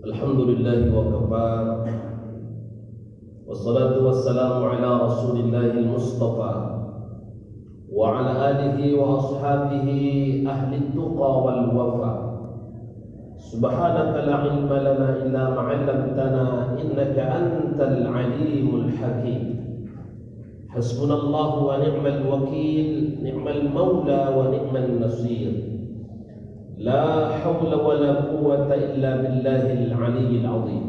Alhamdulillah wa kafa. Wassalatu wassalamu ala Rasulillahil Mustafa wa ala alihi wa ashabihi ahli tuqa wal wafa. Subhanaka la ilma lana illa ma 'allamtana innaka antal alimul hakim. Hasbunallahu wa ni'mal wakil, ni'mal maula wa ni'mal nasir. لا حول ولا قوة إلا بالله العلي العظيم.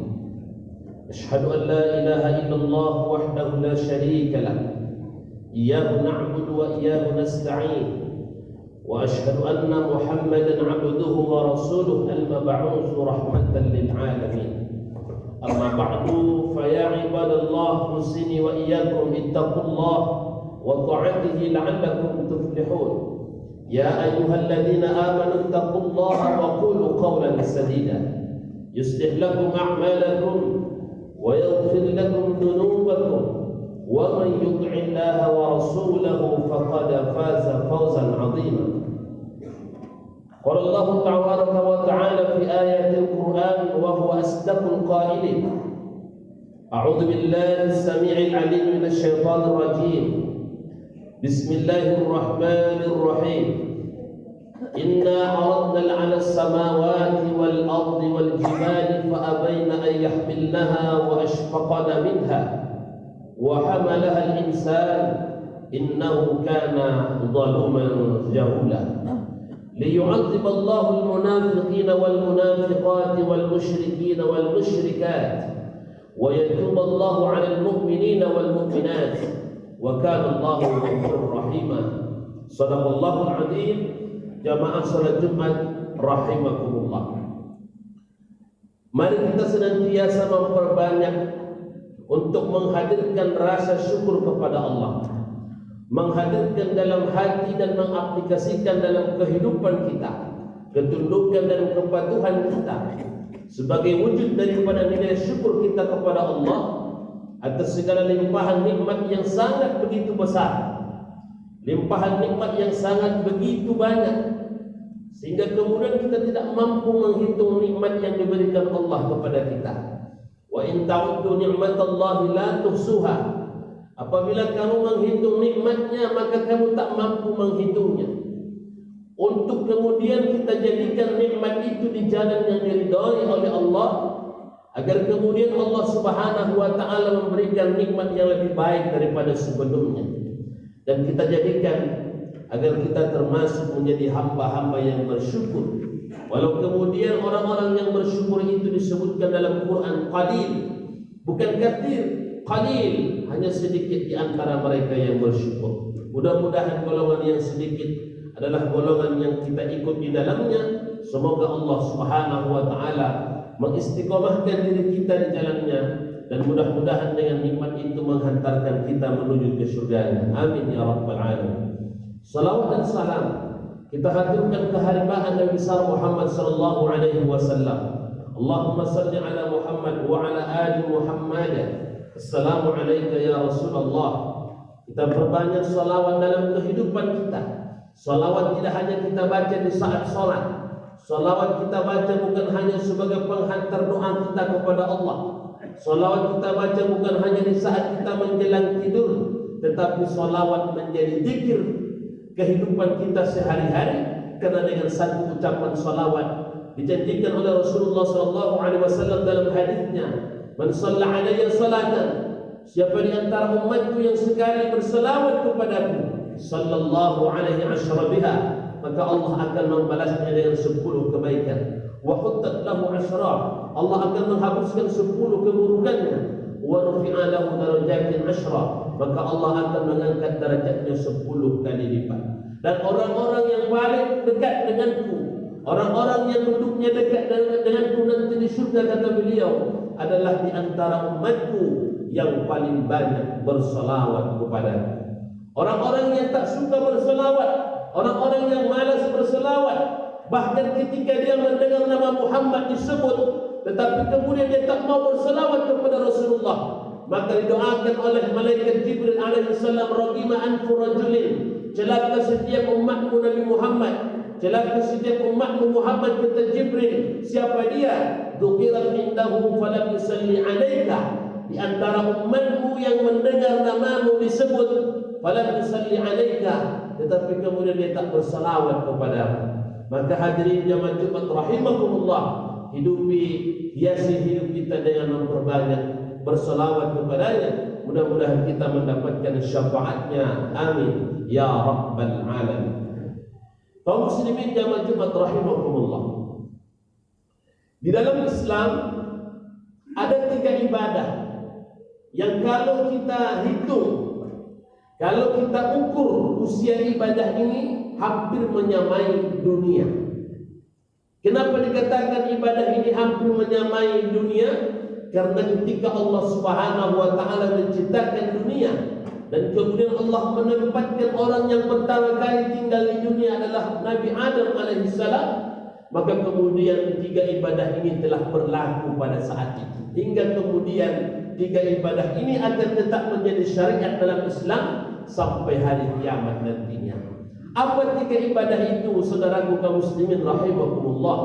أشهد أن لا إله إلا الله وحده لا شريك له إياه نعبد وإياه نستعين وأشهد أن محمدا عبده ورسوله المبعوث رحمة للعالمين. أما بعد فيا عباد الله أوصيني وإياكم اتقوا الله وطاعته لعلكم تفلحون. يا أيها الذين آمنوا اتقوا الله وقولوا قولا سديدا يصلح لكم أعمالكم ويغفر لكم ذنوبكم ومن يطع الله ورسوله فقد فاز فوزا عظيما. قال الله تبارك وتعالى في آيات القرآن وهو أصدق القائلين: أعوذ بالله السميع العليم من الشيطان الرجيم. بسم الله الرحمن الرحيم. إنا عرضنا على السماوات والأرض والجبال فأبين أن يحملنها وأشفقن منها وحملها الإنسان إنه كان ظلوما جهولا. ليعذب الله المنافقين والمنافقات والمشركين والمشركات ويتوب الله على المؤمنين والمؤمنات وكان الله غفورا رحيما. Sadaqallahul adzim. Jamaah salat Jumat rahimakumullah. Mari kita senantiasa memperbanyak untuk menghadirkan rasa syukur kepada Allah, menghadirkan dalam hati dan mengaplikasikan dalam kehidupan kita ketundukan dan kepatuhan kita sebagai wujud daripada nilai syukur kita kepada Allah atas segala limpahan nikmat yang sangat begitu besar, limpahan nikmat yang sangat begitu banyak, sehingga kemudian kita tidak mampu menghitung nikmat yang diberikan Allah kepada kita. Wa in ta'uddu ni'matallahi la tuhsuha. Apabila kamu menghitung nikmatnya, maka kamu tak mampu menghitungnya. Untuk kemudian kita jadikan nikmat itu di jalan yang diridhai oleh Allah, agar kemudian Allah Subhanahu wa ta'ala memberikan nikmat yang lebih baik daripada sebelumnya, dan kita jadikan agar kita termasuk menjadi hamba-hamba yang bersyukur. Walau kemudian orang-orang yang bersyukur itu disebutkan dalam Quran qalil, bukan katsir, qalil, hanya sedikit di antara mereka yang bersyukur. Mudah-mudahan golongan yang sedikit adalah golongan yang kita ikut di dalamnya. Semoga Allah Subhanahu wa ta'ala mengistiqomahkan diri kita di jalannya, dan mudah-mudahan dengan nikmat itu menghantarkan kita menuju ke surga. Amin ya rabbal alamin. Salawat dan salam kita haturkan keharbaan Nabi besar Muhammad sallallahu alaihi wasallam. Allahumma salli ala Muhammad wa ala ali Muhammad. Assalamu alayka ya Rasulullah. Kita perbanyak salawat dalam kehidupan kita. Salawat tidak hanya kita baca di saat salat. Salawat kita baca bukan hanya sebagai penghantar doa kita kepada Allah. Salawat kita baca bukan hanya di saat kita menjelang tidur, tetapi salawat menjadi zikir kehidupan kita sehari-hari. Karena dengan satu ucapan salawat dijanjikan oleh Rasulullah SAW dalam hadisnya, "Man shalla alayya salatan," siapa di antara umatku yang sekali berselawat kepadaku, sallallahu alaihi asyara biha, maka Allah akan membalasnya dengan 10 kebaikan. Wa huttat lahu asyra, Allah akan menghapuskan 10 keburukannya. Wa rufi'a lahu darajatin asyra, maka Allah akan mengangkat derajatnya 10 kali lipat. Dan orang-orang yang paling dekat denganku, orang-orang yang duduknya dekat denganku nanti di surga, kata beliau, adalah di antara umatku yang paling banyak berselawat kepadaku. Orang-orang yang tak suka berselawat, orang-orang yang malas berselawat, bahkan ketika dia mendengar nama Muhammad disebut, tetapi kemudian dia tak mau berselawat kepada Rasulullah, maka didoakan oleh malaikat Jibril alaihi salam, "Ragima anfu rajulin," celaka setiap umatmu Nabi Muhammad celaka setiap umat Muhammad kata Jibril, siapa dia? Dzukirat indahu falam yusalli alaika, di antara umatmu yang mendengar namamu disebut falam yusalli alaika, tetapi kemudian dia tak bersalawat kepadamu. Maka hadirin jamaah Jumat rahimakumullah, hiasi hidup kita dengan memperbanyak bersalawat kepadanya. Mudah-mudahan kita mendapatkan syafaatnya. Amin ya rabbal alamin. Kaum muslimin jamaah Jumat rahimakumullah, di dalam Islam ada 3 ibadah yang kalau kita hitung, kalau kita ukur usia ibadah ini hampir menyamai dunia. Kenapa dikatakan ibadah ini hampir menyamai dunia? Karena ketika Allah Subhanahu wa taala menciptakan dunia dan kemudian Allah menempatkan orang yang pertama kali tinggal di dunia adalah Nabi Adam alaihissalam, maka kemudian 3 ibadah ini telah berlaku pada saat itu. Hingga kemudian 3 ibadah ini akan tetap menjadi syariat dalam Islam sampai hari kiamat nantinya. Apa 3 ibadah itu, saudaraku kaum muslimin rahimakumullah?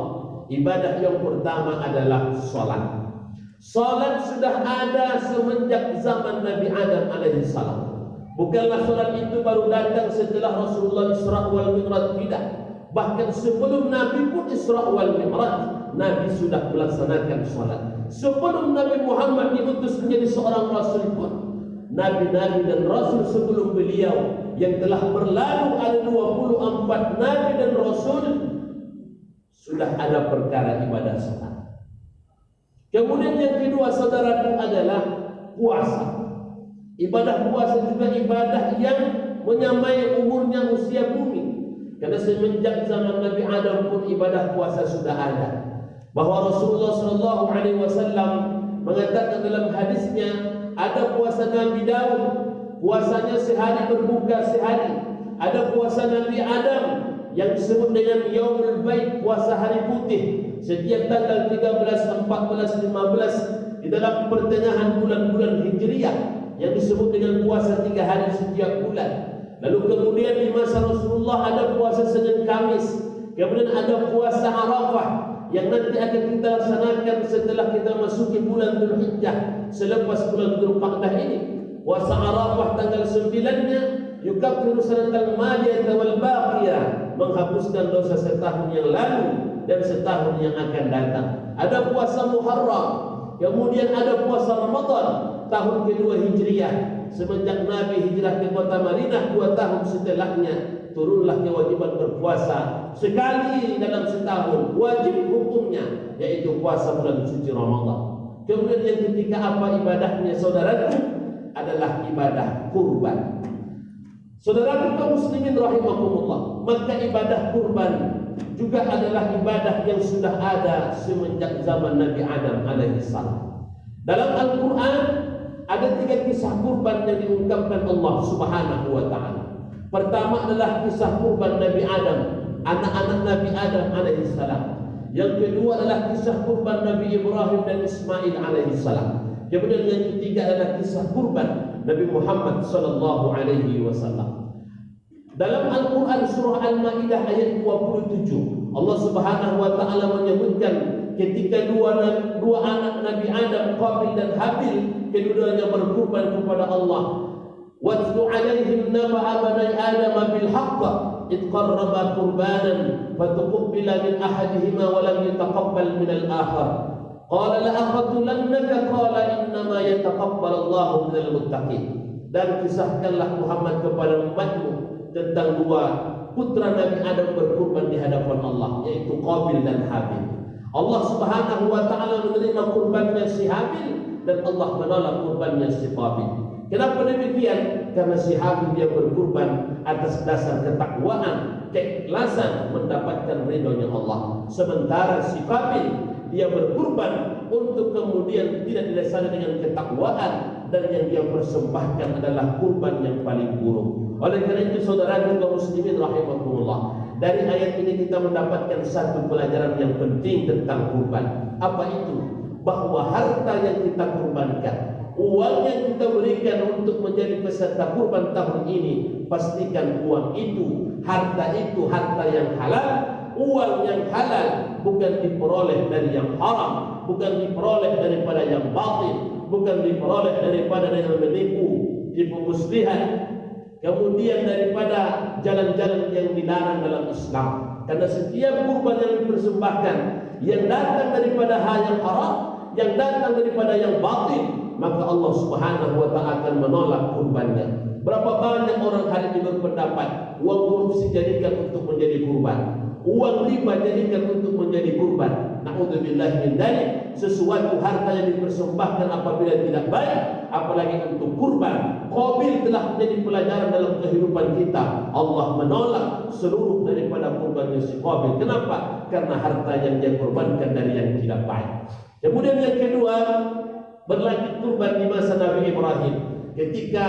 Ibadah yang pertama adalah salat. Salat sudah ada semenjak zaman Nabi Adam alaihissalam. Bukanlah salat itu baru datang setelah Rasulullah Isra wal Mi'raj, tidak. Bahkan sebelum Nabi pun Isra wal Mi'raj, Nabi sudah melaksanakan salat. Sebelum Nabi Muhammad diutus menjadi seorang Rasul pun, Nabi-Nabi dan Rasul sebelum beliau yang telah berlalu ada 24 Nabi dan Rasul, sudah ada perkara ibadah salat. Kemudian yang kedua saudaraku adalah puasa. Ibadah puasa juga ibadah yang menyamai umurnya usia bumi. Karena semenjak zaman Nabi Adam pun ibadah puasa sudah ada. Bahwa Rasulullah SAW mengatakan dalam hadisnya, ada puasa Nabi Daud, puasanya sehari berbuka sehari. Ada puasa Nabi Adam yang disebut dengan Yaumul Bait, puasa hari putih, setiap tanggal 13, 14, 15 di dalam pertengahan bulan-bulan Hijriah, yang disebut dengan puasa 3 hari setiap bulan. Lalu kemudian di masa Rasulullah ada puasa Senin Kamis, kemudian ada puasa Arafah yang nanti akan kita laksanakan setelah kita masuki bulan Dzulhijjah, selepas bulan Dzulqa'dah ini. Puasa Arafah tanggal 9-nya yukaffiru sanatal madiyah wal baqiyah, menghapuskan dosa setahun yang lalu dan setahun yang akan datang. Ada puasa Muharram, kemudian ada puasa Ramadan tahun kedua Hijriah. Semenjak Nabi hijrah ke kota Madinah 2 tahun setelahnya, turunlah kewajiban berpuasa sekali dalam setahun, wajib hukumnya, yaitu puasa bulan suci Ramadan. Kemudian yang ketiga apa ibadahnya saudaraku? Adalah ibadah kurban. Saudaraku kaum muslimin rahimakumullah, maka ibadah kurban juga adalah ibadah yang sudah ada semenjak zaman Nabi Adam alaihissalam. Dalam Al-Quran ada 3 kisah kurban yang diungkapkan Allah Subhanahu wa taala. Pertama adalah kisah kurban Nabi Adam, anak-anak Nabi Adam alaihissalam. Yang kedua adalah kisah kurban Nabi Ibrahim dan Ismail alaihissalam. Kemudian yang ketiga adalah kisah kurban Nabi Muhammad sallallahu alaihi wasallam. Dalam Al-Quran surah Al-Ma'idah ayat 27, Allah Subhanahu wa taala menyebutkan ketika dua anak Nabi Adam, Qabil dan Habil, keduanya berkurban kepada Allah. Watlu alaihim naba'a bani Adam bil haqq id qarraba qurbanan fatuqbila min ahadihima wa lam yataqabbal min al-akhar. Qala la aqtulannaka qala innama yataqabbalu Allahu minal muttaqin. Dan kisahkanlah Muhammad kepada umatmu tentang 2 putra Nabi Adam berkurban di hadapan Allah, yaitu Qabil dan Habil. Allah Subhanahu wa taala menerima kurbannya si Habil dan Allah menolak kurbannya si Qabil. Kenapa demikian? Karena si Habil dia berkurban atas dasar ketakwaan, keikhlasan, mendapatkan ridhonya Allah. Sementara si Qabil dia berkurban untuk kemudian tidak didasari dengan ketakwaan, dan yang dia persembahkan adalah kurban yang paling buruk. Oleh karena itu saudara kaum muslimin rahimakumullah, dari ayat ini kita mendapatkan satu pelajaran yang penting tentang kurban. Apa itu? bahwa harta yang kita kurbankan, uang yang kita berikan untuk menjadi peserta kurban tahun ini, pastikan uang itu, harta yang halal. Uang yang halal bukan diperoleh dari yang haram, bukan diperoleh daripada yang batil, bukan diperoleh daripada yang menipu, tipu muslihat, kemudian daripada jalan-jalan yang dilarang dalam Islam. Karena setiap kurban yang dipersembahkan yang datang daripada hal yang haram, yang datang daripada yang batil, maka Allah Subhanahu wa ta'ala akan menolak kurbannya. Berapa banyak orang hari ini berpendapat uang korupsi jadikan untuk menjadi kurban, uang riba jadikan untuk menjadi kurban. Na'udzubillah min dzalik. Sesuatu harta yang dipersembahkan apabila tidak baik, apalagi untuk kurban. Qabil telah menjadi pelajaran dalam kehidupan kita. Allah menolak seluruh daripada kurbannya si Qabil. Kenapa? Karena harta yang dia korbankan dari yang tidak baik. Kemudian yang kedua, berlanjut kurban di masa Nabi Ibrahim. Ketika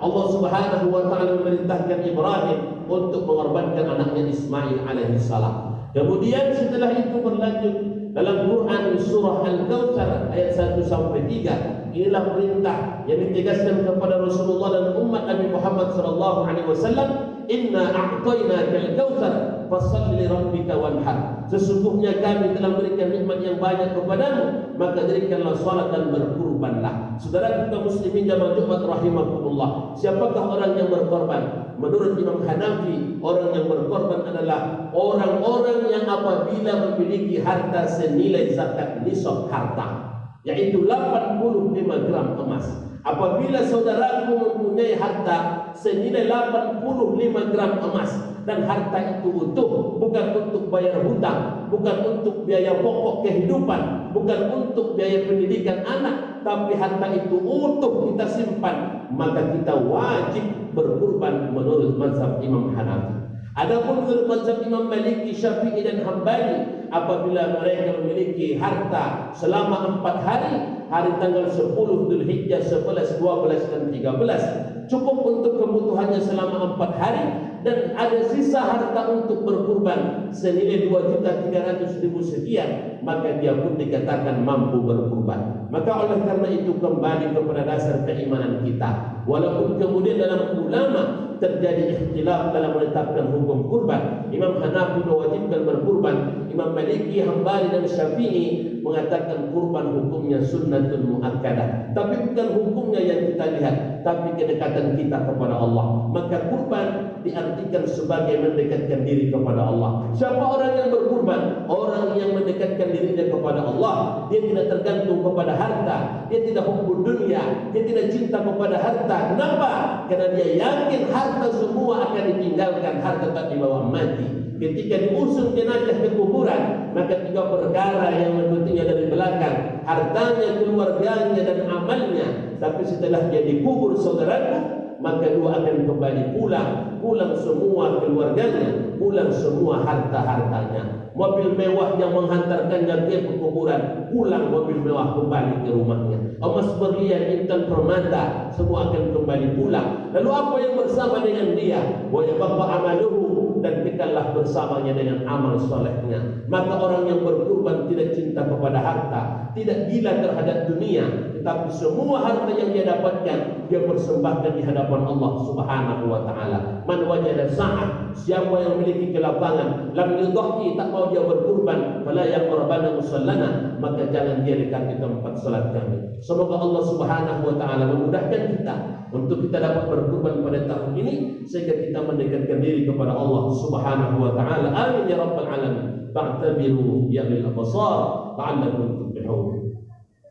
Allah Subhanahu wa ta'ala memerintahkan Ibrahim untuk mengorbankan anaknya Ismail alaihi salam. Kemudian setelah itu berlanjut dalam Quran surah Al-Kautsar ayat 1 sampai 3. Inilah perintah yang ditegaskan kepada Rasulullah dan umat Nabi Muhammad sallallahu alaihi wasallam, "Inna a'tainakal kautsar fashalli li rabbika wanhar." Sesungguhnya kami telah berikan nikmat yang banyak kepadamu, maka dirikanlah salat dan berkurbanlah. Saudara kita muslimin jamaah Jumat rahimakumullah, siapakah orang yang berkorban? Menurut Imam Hanafi, orang yang berkorban adalah orang-orang yang apabila memiliki harta senilai zakat nisab harta, yaitu 85 gram emas. Apabila saudaraku mempunyai harta senilai 85 gram emas dan harta itu utuh, bukan untuk bayar hutang, bukan untuk biaya pokok kehidupan, bukan untuk biaya pendidikan anak, tapi harta itu utuh kita simpan, maka kita wajib berkurban menurut mazhab Imam Hanafi. Adapun menurut mazhab Imam Maliki, Syafi'i dan Hambali, apabila mereka memiliki harta selama 4 hari, hari tanggal 10 Dzulhijjah, 11, 12 dan 13, cukup untuk kebutuhannya selama 4 hari, dan ada sisa harta untuk berkurban senilai 2.300.000 sekian, maka dia pun dikatakan mampu berkurban. Maka oleh karena itu kembali kepada dasar keimanan kita. Walaupun kemudian dalam ulama terjadi ikhtilaf dalam menetapkan hukum kurban, Imam Hanafi mewajibkan berkurban, Imam Maliki, Hambali dan Syafi'i mengatakan kurban hukumnya sunnatun muakkadah. Tapi bukan hukumnya yang kita lihat, tapi kedekatan kita kepada Allah. Maka kurban diartikan sebagai mendekatkan diri kepada Allah. Siapa orang yang berkurban? Orang yang mendekatkan dirinya kepada Allah. Dia tidak tergantung kepada harta, dia tidak hubbud dunia, dia tidak cinta kepada harta. Kenapa? Karena dia yakin harta semua akan ditinggalkan, harta tak dibawa mati. Ketika diusung jenazah ke kuburan, maka 3 perkara yang mengikutinya dari belakang, hartanya, keluarganya dan amalnya. Tapi setelah dia dikubur saudaraku, maka 2 akan kembali pulang semua keluarganya, pulang semua harta-hartanya. Mobil mewah yang menghantarkannya ke kuburan, pulang mobil mewah kembali ke rumahnya. Emas berlian, intan permata, semua akan kembali pulang. Lalu apa yang bersama dengan dia? Wa yabqa amaluhu, dan kekallah bersamanya dengan amal solehnya. Maka orang yang berkurban tidak cinta kepada harta, tidak gila terhadap dunia, tetapi semua harta yang dia dapatkan dia persembahkan di hadapan Allah Subhanahu wa ta'ala. Man wajada sa'ah, siapa yang memiliki kelapangan, lam yudhhi, tak mau dia berkurban, fala yaqrabana musallana, maka jangan dia dekati tempat salat kami. Semoga Allah Subhanahu wa ta'ala memudahkan kita untuk kita dapat berkurban pada tahun ini, sehingga kita mendekatkan diri kepada Allah Subhanahu wa ta'ala. Amin ya rabbal alamin. Fa'tabiru ya lil absar la'allakum tuflihun.